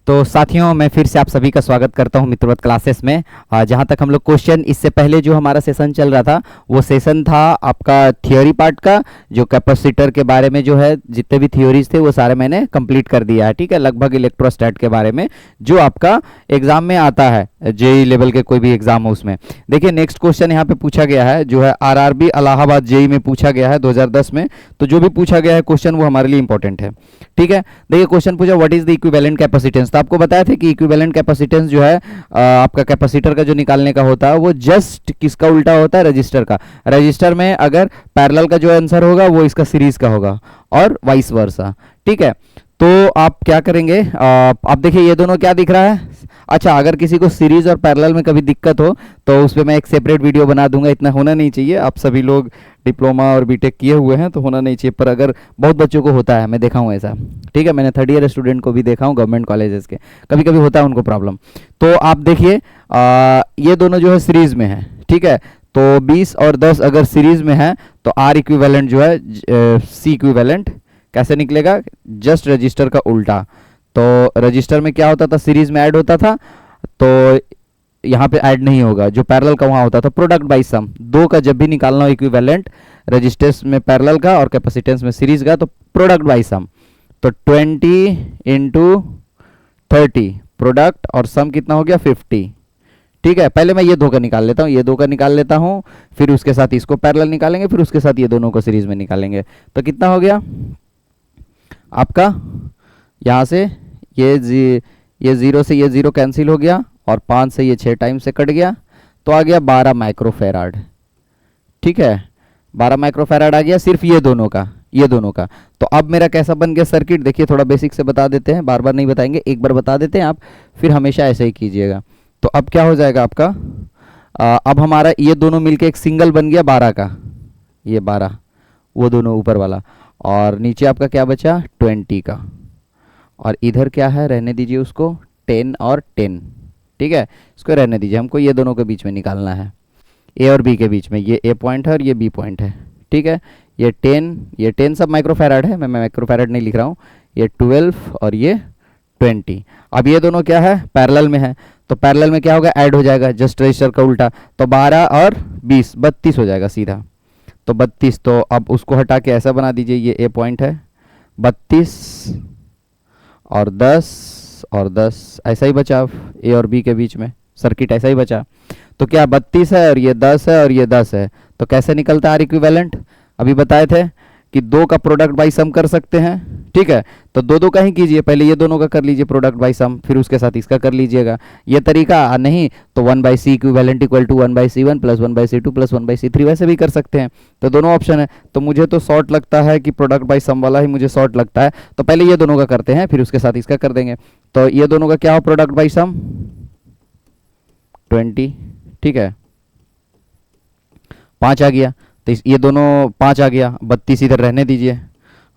तो साथियों, मैं फिर से आप सभी का स्वागत करता हूं मित्रवत क्लासेस में। जहां तक हम लोग क्वेश्चन, इससे पहले जो हमारा सेशन चल रहा था वो सेशन था आपका थियोरी पार्ट का, जो कैपेसिटर के बारे में जो है जितने भी थियोरीज थे वो सारे मैंने कंप्लीट कर दिया है। ठीक है, लगभग इलेक्ट्रोस्टैट के बारे में जो आपका एग्जाम में आता है, जेई लेवल के कोई भी एग्जाम हो उसमें। देखिए नेक्स्ट क्वेश्चन यहाँ पे पूछा गया है, जो है आरआरबी इलाहाबाद जेई में पूछा गया है 2010 में। तो जो भी पूछा गया है क्वेश्चन वो हमारे लिए इंपॉर्टेंट है। ठीक है, देखिए क्वेश्चन पूछा what is the equivalent capacitance. तो आपको बताया था कि इक्विवेलेंट कैपेसिटेंस जो है आपका कैपेसिटर का जो निकालने का होता है वो जस्ट किसका उल्टा होता है, रजिस्टर का। रजिस्टर में अगर पैरेलल का जो आंसर होगा वो इसका सीरीज का होगा और वाइस वर्सा। ठीक है, तो आप क्या करेंगे, आप देखिए ये दोनों क्या दिख रहा है। अच्छा, अगर किसी को सीरीज और पैरेलल में कभी दिक्कत हो तो उस पर मैं एक सेपरेट वीडियो बना दूंगा, इतना होना नहीं चाहिए। आप सभी लोग डिप्लोमा और बीटेक किए हुए हैं तो होना नहीं चाहिए, पर अगर बहुत बच्चों को होता है, मैं देखा हूँ ऐसा। ठीक है, मैंने थर्ड ईयर स्टूडेंट को भी देखा हूँ गवर्नमेंट कॉलेजेस के, कभी कभी होता है उनको प्रॉब्लम। तो आप देखिए ये दोनों जो है सीरीज में है। ठीक है, तो 20 और 10 अगर सीरीज में है तो आर इक्विवेलेंट जो है सी इक्विवेलेंट कैसे निकलेगा, जस्ट रजिस्टर का उल्टा। तो रजिस्टर में क्या होता था, सीरीज में ऐड होता था, तो यहाँ पे ऐड नहीं होगा, जो पैरेलल का वहाँ होता था प्रोडक्ट बाई सम। दो का जब भी निकालना हो इक्विवेलेंट, रजिस्टेंस में पैरेलल का और कैपेसिटेंस में सीरीज का, तो प्रोडक्ट बाई सम। तो 20 इंटू 30 प्रोडक्ट और सम कितना हो गया 50। ठीक है, पहले मैं ये दो का निकाल लेता हूँ, ये दो का निकाल लेता हूँ, फिर उसके साथ इसको पैरेलल निकालेंगे, फिर उसके साथ ये दोनों को सीरीज में निकालेंगे। तो कितना हो गया आपका, यहाँ से ये 0 से ये 0 कैंसिल हो गया और 5 से ये 6 टाइम से कट गया, तो आ गया 12 माइक्रोफेराड। ठीक है, 12 माइक्रोफेराड आ गया सिर्फ ये दोनों का, ये दोनों का। तो अब मेरा कैसा बन गया सर्किट, देखिए थोड़ा बेसिक से बता देते हैं, बार बार नहीं बताएंगे, एक बार बता देते हैं आप, फिर हमेशा ऐसे ही कीजिएगा। तो अब क्या हो जाएगा आपका, अब हमारा ये दोनों मिलके एक सिंगल बन गया 12 का, ये 12 वो दोनों ऊपर वाला, और नीचे आपका क्या बचा 20 का, और इधर क्या है रहने दीजिए उसको 10 और 10। ठीक है, इसको रहने दीजिए, हमको ये दोनों के बीच में निकालना है, ए और बी के बीच में। ये ए पॉइंट है और ये बी पॉइंट है। ठीक है, ये 10 सब माइक्रोफैराड है, मैं माइक्रोफैराड नहीं लिख रहा हूँ। ये 12 और ये 20। अब ये दोनों क्या है, पैरेलल में है, तो पैरेलल में क्या होगा, ऐड हो जाएगा, जस्ट रजिस्टर का उल्टा। तो 12 और 20 32 हो जाएगा सीधा। तो 32, तो अब उसको हटा के ऐसा बना दीजिए, ये ए पॉइंट है, 32 और 10 और 10 ऐसा ही बचा ए और बी के बीच में, सर्किट ऐसा ही बचा। तो क्या 32 है और ये 10 है और ये 10 है, तो कैसे निकलता है आर इक्विवेलेंट, अभी बताए थे कि दो का प्रोडक्ट बाई सम कर सकते हैं। ठीक है, तो दो दो का ही कीजिए, पहले ये दोनों का कर लीजिए प्रोडक्ट बाई सम, फिर उसके साथ इसका कर लीजिएगा। ये तरीका नहीं तो 1/c equivalent equal to 1/c1 plus 1/c2 plus 1/c3 वैसे भी कर सकते हैं। तो दोनों ऑप्शन है, तो मुझे तो शॉर्ट लगता है कि प्रोडक्ट बाई सम वाला ही मुझे शॉर्ट लगता है। तो पहले ये दोनों का करते हैं, फिर उसके साथ इसका कर देंगे। तो ये दोनों का क्या हो, प्रोडक्ट बाई सम 20। ठीक है, 5 आ गया, तो ये दोनों 5 आ गया, 32 इधर रहने दीजिए,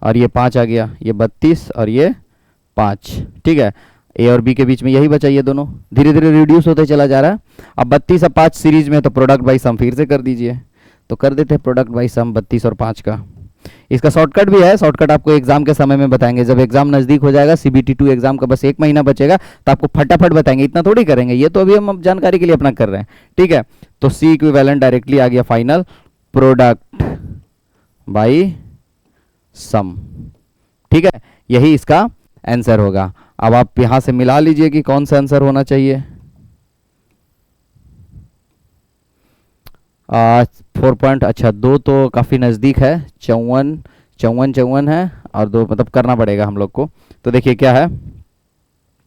और ये 5 आ गया, ये 32 और ये 5। ठीक है, ए और बी के बीच में यही बचा, ये दोनों धीरे धीरे रिड्यूस होते चला जा रहा है। अब 32 और 5 सीरीज में, तो प्रोडक्ट बाई सम फिर से कर दीजिए। तो कर देते हैं प्रोडक्ट बाई सम 32 और 5 का। इसका शॉर्टकट भी है, शॉर्टकट आपको एग्जाम के समय में बताएंगे, जब एग्जाम नजदीक हो जाएगा, CBT2 एग्जाम का बस 1 महीना बचेगा, तो आपको फटाफट बताएंगे, इतना थोड़ी करेंगे, ये तो अभी हम जानकारी के लिए अपना कर रहे हैं। ठीक है, तो सी इक्विवेलेंट डायरेक्टली आ गया फाइनल, प्रोडक्ट बाई सम। ठीक है, यही इसका आंसर होगा। अब आप यहां से मिला लीजिए कि कौन सा आंसर होना चाहिए। 4 पॉइंट, अच्छा 2 तो काफ़ी नज़दीक है, 54 है, और 2 मतलब करना पड़ेगा हम लोग को। तो देखिए क्या है,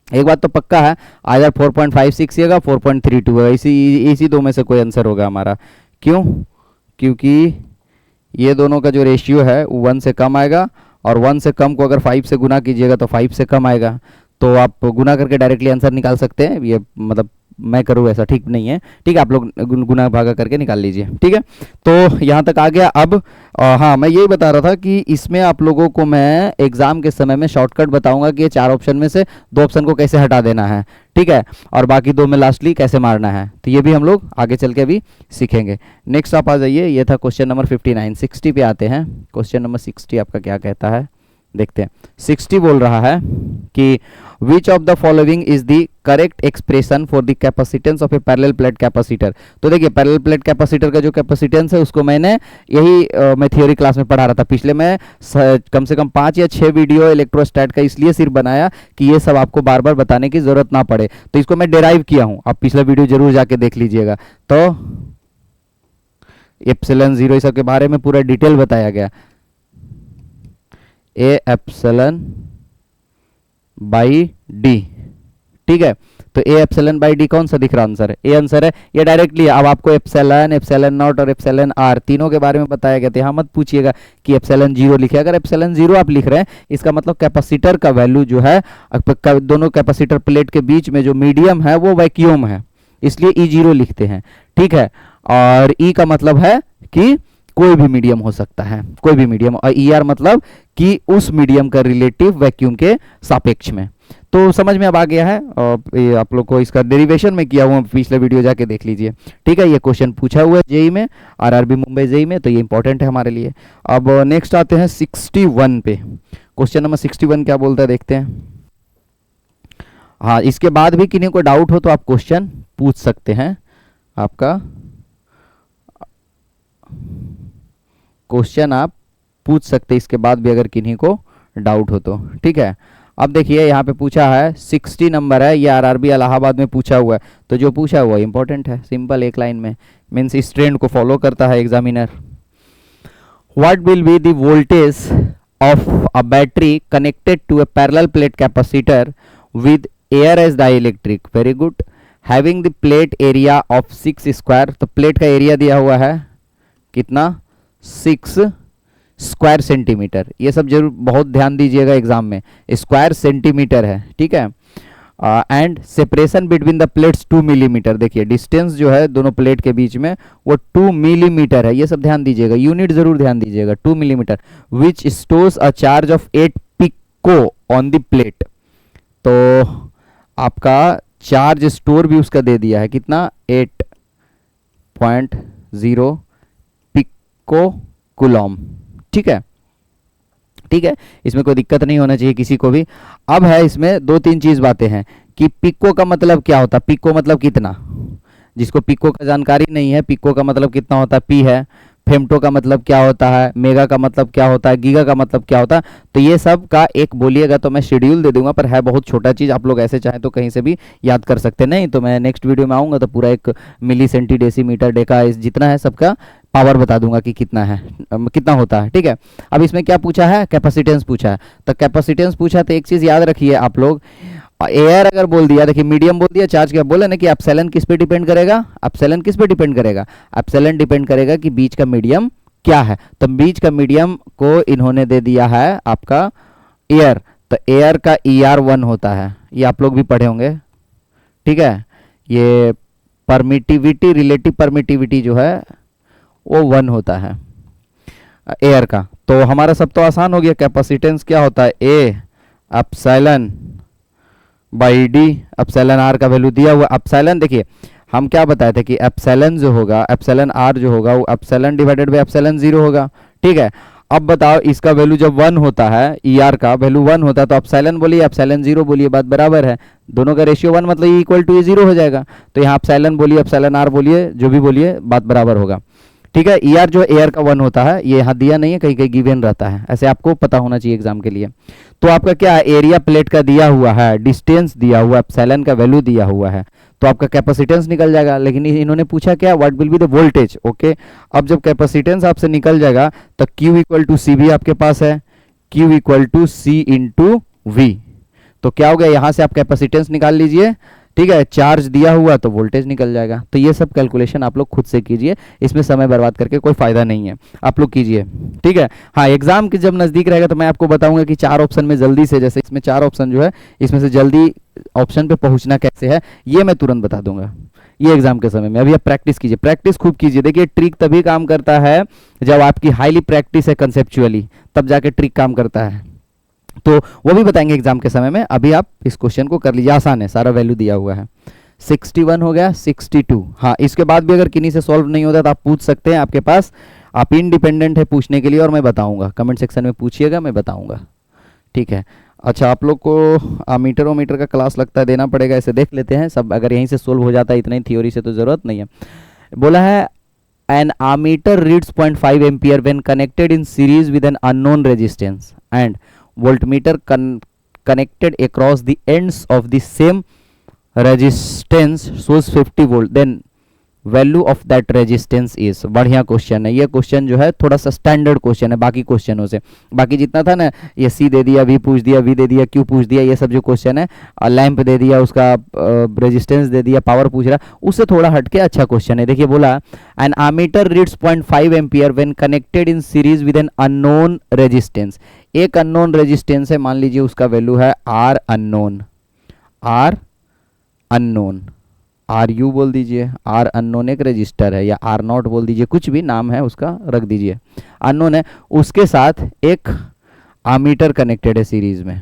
एक बात तो पक्का है, आइदर 4.56 होगा 4.32 होगा, इसी दो में से कोई आंसर होगा हमारा। क्यों, क्योंकि ये दोनों का जो रेशियो है वो 1 से कम आएगा, और 1 से कम को अगर 5 से गुना कीजिएगा तो 5 से कम आएगा। तो आप गुना करके डायरेक्टली आंसर निकाल सकते हैं, ये मतलब मैं करूँ ऐसा ठीक नहीं है। ठीक है, आप लोग गुना भागा करके निकाल लीजिए। ठीक है, तो यहाँ तक आ गया। अब हाँ, मैं यही बता रहा था कि इसमें आप लोगों को मैं एग्जाम के समय में शॉर्टकट बताऊंगा कि ये 4 ऑप्शन में से 2 ऑप्शन को कैसे हटा देना है। ठीक है, और बाकी 2 में लास्टली कैसे मारना है, तो ये भी हम लोग आगे चल के भी सीखेंगे। नेक्स्ट आप आ जाइए, ये था क्वेश्चन नंबर 59। 60 पे आते हैं। क्वेश्चन नंबर 60 आपका क्या कहता है, देखते हैं। 60 बोल रहा है कि which of the following is the correct expression for the capacitance of A parallel plate capacitor. तो देखिए पैरेलल प्लेट कैपेसिटर का जो कैपेसिटेंस है उसको मैंने मैं थियोरी क्लास में पढ़ा रहा था पिछले, मैं कम से कम 5 या 6 वीडियो इलेक्ट्रोस्टैट का इसलिए सिर्फ बनाया कि ये सब आपको बार बार बताने की जरूरत ना पड़े, तो इसको मैं डेराइव किया हूं, आप पिछला वीडियो जरूर जाके देख लीजिएगा। तो एप्सिलॉन जीरो इस सब के बारे में पूरा डिटेल बताया गया, ए एप्सिलॉन बाई डी, ठीक है। तो ए एप्सिलॉन बाई डी कौन सा दिख रहा आंसर है, ए आंसर है ये डायरेक्टली। अब आपको एप्सिलॉन, एप्सिलॉन नॉट और एप्सिलॉन आर तीनों के बारे में बताया गया था, यहाँ मत पूछिएगा कि एप्सिलॉन जीरो लिखे, अगर एप्सिलॉन जीरो आप लिख रहे हैं इसका मतलब कैपेसिटर का वैल्यू जो है, दोनों कैपेसिटर प्लेट के बीच में जो मीडियम है वो वैक्यूम है, इसलिए ई जीरो लिखते हैं, ठीक है। और ई का मतलब है कि कोई भी मीडियम हो सकता है, कोई भी मीडियम, और ई आर मतलब कि उस मीडियम का रिलेटिव वैक्यूम के सापेक्ष में। तो समझ में अब आ गया है, और ये आप लोग को इसका डेरिवेशन में किया हुआ पिछले वीडियो जाके देख लीजिए, ठीक है। ये क्वेश्चन पूछा हुआ है जेई में, आरआरबी मुंबई जेई में, तो ये इंपॉर्टेंट है हमारे लिए। अब नेक्स्ट आते हैं 61 पे, क्वेश्चन नंबर 61 क्या बोलता है देखते हैं। हाँ, इसके बाद भी किन्हीं को डाउट हो तो आप क्वेश्चन पूछ सकते हैं, आपका क्वेश्चन आप पूछ सकते हैं इसके बाद भी अगर किन्हीं को डाउट हो तो, ठीक है। अब देखिए यहाँ पे पूछा है 60 नंबर है, ये आरआरबी इलाहाबाद में पूछा हुआ है, तो जो पूछा हुआ इंपॉर्टेंट है, सिंपल एक लाइन में, मीन्स इस ट्रेंड को फॉलो करता है examiner. What will be the voltage of a battery connected to a parallel plate capacitor with air as dielectric, very good, having the plate area of 6 square, तो plate का area दिया हुआ है कितना, 6 square centimetre, ये सब जरूर बहुत ध्यान दीजिएगा एग्जाम में, स्क्वायर सेंटीमीटर है, ठीक है। And separation between the plates 2 millimetre, देखिए डिस्टेंस जो है दोनों प्लेट के बीच में वो 2 मिलीमीटर है, ये सब ध्यान दीजिएगा, यूनिट जरूर ध्यान दीजिएगा, 2 millimetre, which stores a charge of 8 pico on the plate, तो आपका चार्ज स्टोर भी उसका दे दिया है कितना, 8.0 पिको कुलॉम, ठीक है, ठीक है, इसमें कोई दिक्कत नहीं होना चाहिए किसी को भी। अब है इसमें 2-3 चीज बातें हैं कि पिको का मतलब क्या होता है, पिको मतलब कितना, जिसको पिको का जानकारी नहीं है, पिको का मतलब कितना होता है, पी है, फेम्टो का मतलब क्या होता है, मेगा का मतलब क्या होता है, गीगा का मतलब क्या होता है, तो ये सब का एक बोलिएगा तो मैं शेड्यूल दे दूंगा, पर है बहुत छोटा चीज़, आप लोग ऐसे चाहें तो कहीं से भी याद कर सकते, नहीं तो मैं नेक्स्ट वीडियो में आऊँगा तो पूरा एक मिली सेंटी डेसीमीटर डेका जितना है सबका पावर बता दूंगा कि कितना है, कितना होता है, ठीक है। अब इसमें क्या पूछा है, कैपेसिटेंस पूछा है, तो कैपेसिटेंस पूछा तो एक चीज़ याद रखिए आप लोग, एयर अगर बोल दिया, देखिए मीडियम बोल दिया, चार्ज क्या बोला ना कि एप्सिलॉन किस पे डिपेंड करेगा, एप्सिलॉन किस पे डिपेंड करेगा, एप्सिलॉन डिपेंड करेगा कि बीच का मीडियम क्या है, तो बीच का मीडियम को इन्होंने दे दिया है आपका एयर, तो एयर का ER1 होता है, ये आप लोग भी पढ़े होंगे, ठीक है। ये परमिटिविटी, रिलेटिव परमिटिविटी जो है वो 1 होता है एयर का, तो हमारा सब तो आसान हो गया, कैपेसिटेंस क्या होता है, A epsilon by D, epsilon R का वैल्यू दिया हुआ, एप्सिलॉन देखिए हम क्या बताए थे कि एप्सिलॉन जो होगा, एप्सिलॉन आर जो होगा वो एप्सिलॉन डिवाइडेड बाई एप्सिलॉन 0 होगा, ठीक है। अब बताओ इसका वैल्यू जब 1 होता है, ER का वैल्यू 1 होता है, तो एप्सिलॉन बोलिए एप्सिलॉन 0 बोलिए, बात बराबर है, दोनों का रेशियो 1 मतलब E इक्वल टू 0 हो जाएगा, तो यहाँ एप्सिलॉन बोलिए एप्सिलॉन आर बोलिए, जो भी बोलिए बात बराबर होगा, ठीक है। ER जो एयर का 1 होता है, ये यहाँ दिया नहीं है, कहीं कहीं गिवन रहता है, ऐसे आपको पता होना चाहिए एग्जाम के लिए। तो आपका क्या है, एरिया प्लेट का दिया हुआ है, डिस्टेंस दिया हुआ है, एप्सिलॉन का वैल्यू दिया हुआ है, तो आपका कैपेसिटेंस निकल जाएगा, लेकिन इन्होंने पूछा क्या, what will be the voltage, okay. अब जब कैपेसिटेंस आपसे निकल जाएगा तो Q इक्वल टू सी भी आपके पास है, Q equal to C into V, तो क्या हो गया, यहाँ से आप कैपेसिटेंस निकाल लीजिए, ठीक है, चार्ज दिया हुआ तो वोल्टेज निकल जाएगा, तो ये सब कैलकुलेशन आप लोग खुद से कीजिए, इसमें समय बर्बाद करके कोई फायदा नहीं है, आप लोग कीजिए, ठीक है। हाँ, एग्जाम के जब नजदीक रहेगा तो मैं आपको बताऊंगा कि 4 ऑप्शन में जल्दी से, जैसे इसमें 4 ऑप्शन जो है, इसमें से जल्दी ऑप्शन पे पहुंचना कैसे है ये मैं तुरंत बता दूंगा, ये एग्जाम के समय में। अभी आप प्रैक्टिस कीजिए, प्रैक्टिस खूब कीजिए, देखिए ट्रिक तभी काम करता है जब आपकी हाईली प्रैक्टिस है कंसेप्चुअली, तब जाके ट्रिक काम करता है, तो वो भी बताएंगे एग्जाम के समय में। अभी आप इस क्वेश्चन को कर लीजिए, आसान है, सारा वैल्यू दिया हुआ है। 61 हो गया, 62, हाँ इसके बाद भी अगर किन्हीं से सॉल्व नहीं होता तो आप पूछ सकते हैं, आपके पास आप इंडिपेंडेंट है पूछने के लिए, और मैं बताऊंगा, कमेंट सेक्शन में पूछिएगा, मैं बताऊंगा, ठीक है। अच्छा, आप लोग को आमीटर ओमीटर का क्लास लगता है देना पड़ेगा, इसे देख लेते हैं सब, अगर यहीं से सोल्व हो जाता है, इतना ही थ्योरी से तो ज़रूरत नहीं है। बोला है an ammeter reads 0.5 ampere when connected in series with an unknown resistance and voltmeter connected across the ends of the same resistance shows 50 volt, then value of that resistance is. बढ़िया question है ये। Question जो है थोड़ा सा standard question है बाकी क्वेश्चनों से। बाकी जितना था ना, ये सी दे दिया, वी पूछ दिया, वी दे दिया, क्यू पूछ दिया, ये सब जो क्वेश्चन है, लैंप दे दिया, उसका रेजिस्टेंस दे दिया, पावर पूछ रहा, उससे थोड़ा हटके अच्छा क्वेश्चन है। देखिए बोला an ammeter reads 0.5 ampere when connected in series with an unknown resistance. एक अननोन रेजिस्टेंस है, मान लीजिए उसका वैल्यू है R unknown, R unknown, R U बोल दीजिए, आर अननोन एक रजिस्टर है, या आर नॉट बोल दीजिए, कुछ भी नाम है उसका रख दीजिए, अननोन है। उसके साथ एक आमीटर कनेक्टेड है सीरीज में,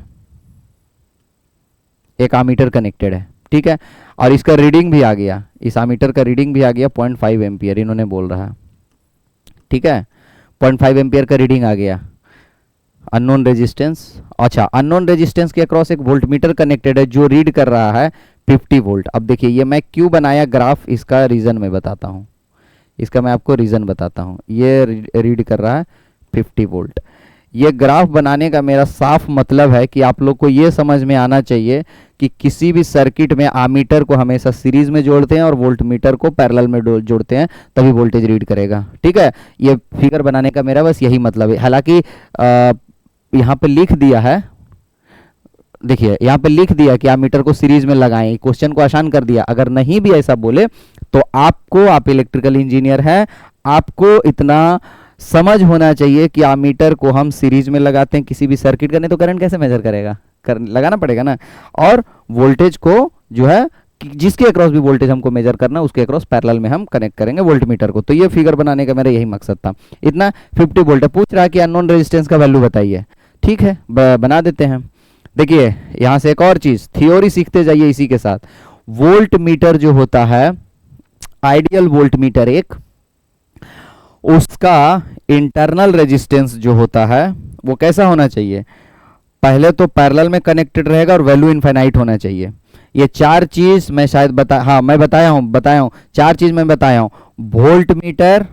एक आमीटर कनेक्टेड है, ठीक है, और इसका रीडिंग भी आ गया, इस आमीटर का रीडिंग भी आ गया 0.5 एम्पियर, इन्होंने बोल रहा है, ठीक है, 0.5 एम्पियर का रीडिंग आ गया, अननोन रेजिस्टेंस। अच्छा, अननोन रेजिस्टेंस के अक्रॉस एक वोल्टमीटर कनेक्टेड है जो रीड कर रहा है 50 वोल्ट। अब देखिए ये मैं क्यों बनाया ग्राफ, इसका रीज़न मैं बताता हूँ, इसका मैं आपको रीज़न बताता हूँ। ये रीड कर रहा है 50 वोल्ट। ये ग्राफ बनाने का मेरा साफ मतलब है कि आप लोग को ये समझ में आना चाहिए कि किसी भी सर्किट में आमीटर को हमेशा सीरीज में जोड़ते हैं और वोल्टमीटर को पैरेलल में जोड़ते हैं, तभी वोल्टेज रीड करेगा, ठीक है। ये फिगर बनाने का मेरा बस यही मतलब है। हालांकि यहाँ पे लिख दिया है, देखिए यहाँ पे लिख दिया कि आमीटर को सीरीज में लगाएं, क्वेश्चन को आसान कर दिया। अगर नहीं भी ऐसा बोले तो आपको, आप इलेक्ट्रिकल इंजीनियर हैं, आपको इतना समझ होना चाहिए कि आमीटर को हम सीरीज में लगाते हैं किसी भी सर्किट का, नहीं तो करंट कैसे मेजर करेगा, लगाना पड़ेगा ना। और वोल्टेज को जो है जिसके अक्रॉस भी वोल्टेज हमको मेजर करना, उसके अक्रॉस पैरेलल में हम कनेक्ट करेंगे वोल्टमीटर को। तो ये फिगर बनाने का मेरा यही मकसद था। इतना 50 वोल्ट है, पूछ रहा है कि अननोन रेजिस्टेंस का वैल्यू बताइए, ठीक है बना देते हैं। देखिए यहां से एक और चीज, थ्योरी सीखते जाइए इसी के साथ। वोल्ट मीटर जो होता है, आइडियल वोल्ट मीटर एक, उसका इंटरनल रेजिस्टेंस जो होता है वो कैसा होना चाहिए, पहले तो पैरेलल में कनेक्टेड रहेगा और वैल्यू इनफाइनाइट होना चाहिए। ये चार चीज मैं शायद मैं बताया हूं, चार चीज मैं बताया हूं, volt meter,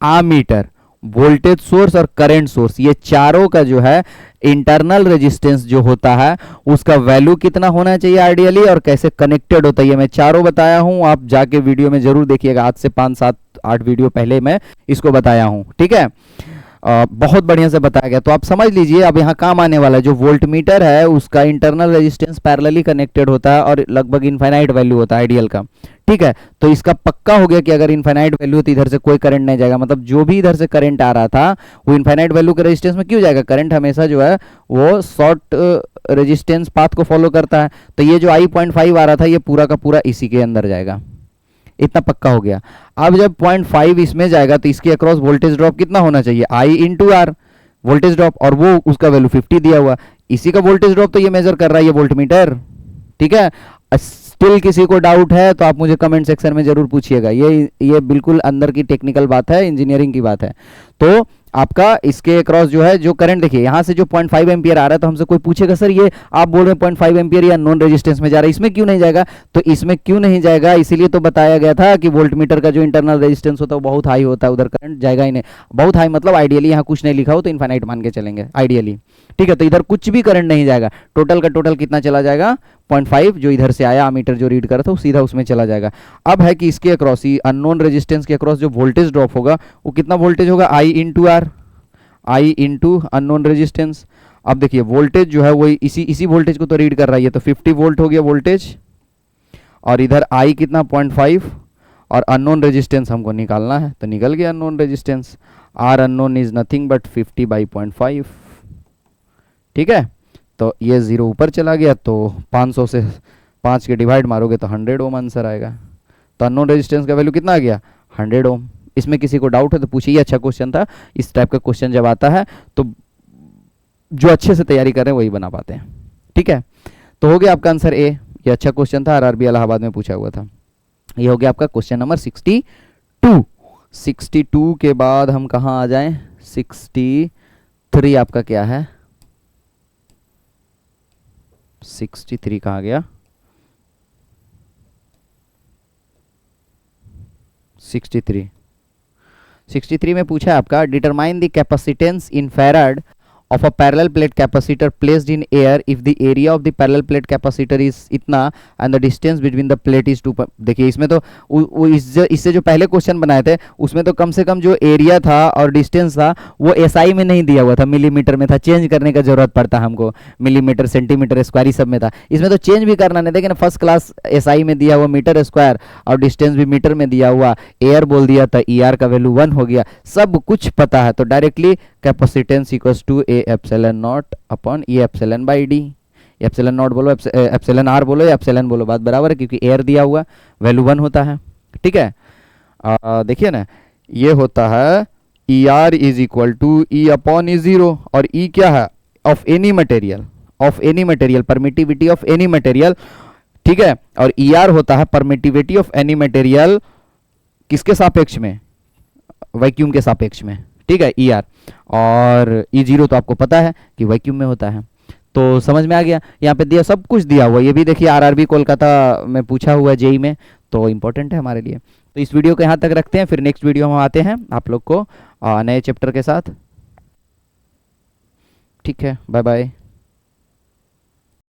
ammeter, voltage source और करंट सोर्स, ये चारों का जो है इंटरनल रेजिस्टेंस जो होता है उसका वैल्यू कितना होना चाहिए आइडियली, और कैसे कनेक्टेड होता है, ये मैं चारों बताया हूं। आप जाके वीडियो में जरूर देखिएगा, आज से 5, 7, 8 वीडियो पहले मैं इसको बताया हूं, ठीक है। बहुत बढ़िया से बताया गया, तो आप समझ लीजिए। अब यहाँ काम आने वाला है, जो वोल्टमीटर है उसका इंटरनल रेजिस्टेंस पैरेलली कनेक्टेड होता है और लगभग इनफाइनाइट वैल्यू होता है आइडियल का, ठीक है। तो इसका पक्का हो गया कि अगर इनफाइनाइट वैल्यू होती इधर से कोई करंट नहीं जाएगा, मतलब जो भी इधर से करंट आ रहा था वो इनफाइनाइट वैल्यू के रेजिस्टेंस में क्यों जाएगा, करंट हमेशा जो है वो शॉर्ट रेजिस्टेंस पाथ को फॉलो करता है। तो ये जो I.5 आ रहा था ये पूरा का पूरा इसी के अंदर जाएगा, इतना पक्का हो गया। अब जब 0.5 इसमें जाएगा तो इसके अक्रॉस वोल्टेज ड्रॉप कितना होना चाहिए, I into R voltage drop, और वो उसका वैल्यू 50 दिया हुआ, इसी का वोल्टेज ड्रॉप तो ये मेजर कर रहा है ये वोल्टमीटर, ठीक है। स्टिल किसी को डाउट है तो आप मुझे कमेंट सेक्शन में जरूर पूछिएगा, ये बिल्कुल अंदर की टेक्निकल बात है, इंजीनियरिंग की बात है। तो आपका इसके अक्रॉस जो है जो करंट, देखिए यहाँ से जो 0.5 एम्पियर आ रहा है, तो हमसे कोई पूछेगा सर ये आप बोल रहे हैं 0.5 एम्पियर या नॉन रेजिस्टेंस में जा रहा है, इसमें क्यों नहीं जाएगा, तो इसमें क्यों नहीं जाएगा, इसीलिए तो बताया गया था कि वोल्टमीटर का जो इंटरनल रेजिस्टेंस होता है वो बहुत हाई होता है, उधर करंट जाएगा ही नहीं। बहुत हाई मतलब आइडियली यहाँ कुछ नहीं लिखा हो तो इनफाइनाइट मान के चलेंगे आइडियली, ठीक है। तो इधर कुछ भी करंट नहीं जाएगा, टोटल का टोटल कितना चला जाएगा 0.5, जो इधर से आया मीटर जो रीड कर रहा था वो सीधा उसमें चला जाएगा। अब है कि इसके अक्रॉस ही अननोन रेजिस्टेंस के अक्रॉस जो वोल्टेज ड्रॉप होगा वो कितना वोल्टेज होगा, I into R, I into unknown resistance. अब देखिए वोल्टेज जो है वो इसी वोल्टेज को तो रीड कर रहा है, ये तो 50 वोल्ट हो गया वोल्टेज, और इधर I कितना 0.5, और अननोन रेजिस्टेंस हमको निकालना है, तो निकल गया unknown resistance, R unknown is nothing but 50/0.5, ठीक है। तो ये 0 ऊपर चला गया, तो 500 से 5 के डिवाइड मारोगे तो 100 ओम आंसर आएगा। तो अननोन रेजिस्टेंस का वैल्यू कितना आ गया 100 ओम। इसमें किसी को डाउट है तो पूछिए, अच्छा क्वेश्चन था। इस टाइप का क्वेश्चन जब आता है तो जो अच्छे से तैयारी कर रहे हैं वही बना पाते हैं, ठीक है। तो हो गया आपका आंसर ए, ये अच्छा क्वेश्चन था, RRB इलाहाबाद में पूछा हुआ था। ये हो गया आपका क्वेश्चन नंबर 62। 62 के बाद हम कहाँ आ जाएं, 63 आपका क्या है, 63 कहाँ गया, 63 में पूछा है आपका determine the capacitance in farad of a parallel plate capacitor placed in air if the area of the parallel plate capacitor is इतना and the distance between the plate is 2। देखिए इसमें तो इससे जो पहले क्वेश्चन बनाए थे उसमें तो कम से कम जो एरिया था और डिस्टेंस था वो एसआई में नहीं दिया हुआ था, मिलीमीटर में था। चेंज करने का जरूरत पड़ता हमको, मिलीमीटर सेंटीमीटर स्क्वायर सब में था। इसमें तो चेंज भी करना नहीं, देखिए फर्स्ट क्लास एसआई में दिया हुआ मीटर स्क्वायर और डिस्टेंस भी मीटर में दिया हुआ, एयर बोल दिया था, ई आर का वैल्यू 1 हो गया, सब कुछ पता है। तो directly capacitance equals to A epsilon not upon E epsilon by D. Epsilon not बोलो, एप्सिलॉन आर बोलो या एप्सिलॉन बोलो, बात बराबर है क्योंकि एयर दिया हुआ, वैल्यू 1 होता है। ठीक है, देखिए ना, ये होता है E R is equal to E upon E zero, और ई क्या है, of any material, of any material, permittivity of any material. ठीक है, और ई आर होता है परमिटिविटी ऑफ एनी मटेरियल किसके सापेक्ष में, वैक्यूम के सापेक्ष में। ठीक है, ई आर, और ई जीरो तो आपको पता है कि वैक्यूम में होता है। तो समझ में आ गया, यहाँ पे दिया, सब कुछ दिया हुआ, ये भी देखिए आरआरबी कोलकाता में पूछा हुआ जेई में, तो इंपॉर्टेंट है हमारे लिए। तो इस वीडियो को यहाँ तक रखते हैं, फिर नेक्स्ट वीडियो हम आते हैं आप लोग को नए चैप्टर के साथ। ठीक है, बाय बाय।